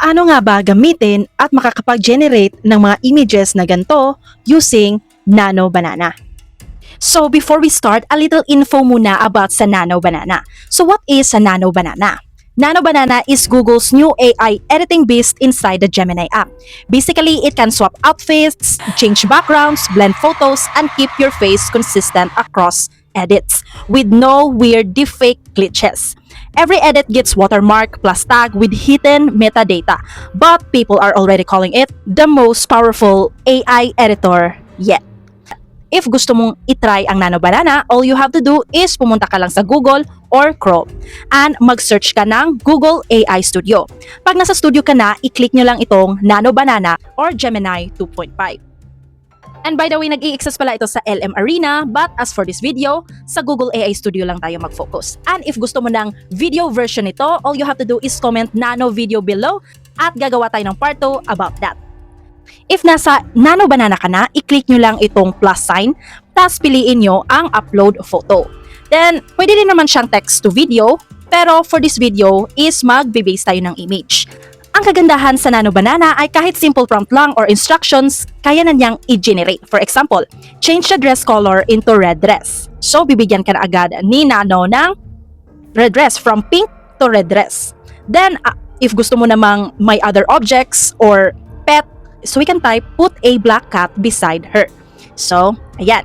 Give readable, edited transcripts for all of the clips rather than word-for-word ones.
Paano nga ba gamitin at makakapag-generate ng mga images na ganito using Nano Banana? So before we start, a little info muna about sa Nano Banana. So what is a Nano Banana? Nano Banana is Google's new AI editing beast inside the Gemini app. Basically, it can swap outfits, change backgrounds, blend photos, and keep your face consistent across edits with no weird deepfake glitches. Every edit gets watermark plus tag with hidden metadata, but people are already calling it the most powerful AI editor yet. If gusto mong itry ang Nano Banana, all you have to do is pumunta ka lang sa Google or Chrome and mag-search ka ng Google AI Studio. Pag nasa studio ka na, i-click nyo lang itong Nano Banana or Gemini 2.5. And by the way, nag-i-access pala ito sa LM Arena, but as for this video, sa Google AI Studio lang tayo mag-focus. And if gusto mo ng video version nito, all you have to do is comment Nano video below at gagawa tayo ng part 2 about that. If nasa Nano Banana ka na, i-click nyo lang itong plus sign, tapos piliin nyo ang upload photo. Then, pwede din naman siyang text to video, pero for this video is magbe-base tayo ng image. Ang kagandahan sa Nano Banana ay kahit simple prompt lang or instructions, kaya na niyang i-generate. For example, change the dress color into red dress. So, bibigyan ka na agad ni Nano ng red dress, from pink to red dress. Then, if gusto mo namang may other objects or pet, so we can type, put a black cat beside her. So, ayan.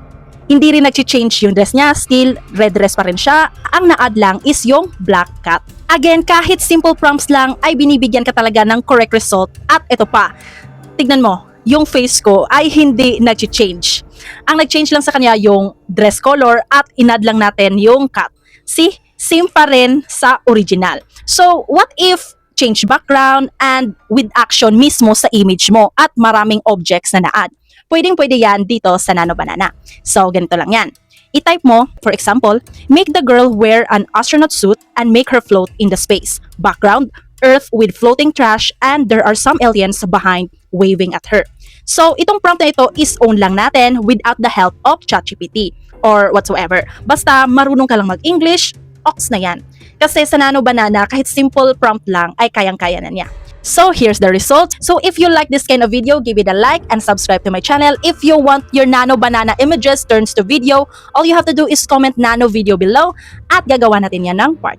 Hindi rin nag-change yung dress niya, still red dress pa rin siya. Ang na-add lang is yung black cat. Again, kahit simple prompts lang ay binibigyan ka talaga ng correct result. At ito pa, tignan mo, yung face ko ay hindi nag-change. Ang nag-change lang sa kanya yung dress color at in-add lang natin yung cat. See, same pa rin sa original. So, what if change background and with action mismo sa image mo at maraming objects na na-add? Pwedeng-pwede yan dito sa Nano Banana. So, ganito lang yan. I-type mo, for example, make the girl wear an astronaut suit and make her float in the space. Background, Earth with floating trash and there are some aliens behind waving at her. So, itong prompt na ito is own lang natin without the help of ChatGPT or whatsoever. Basta marunong ka lang mag-English, ox na yan. Kasi sa Nano Banana, kahit simple prompt lang ay kayang-kaya na niya. So here's the result. So if you like this kind of video, give it a like and subscribe to my channel. If you want your Nano Banana images turns to video, all you have to do is comment Nano video below at gagawa natin yan ng part 2.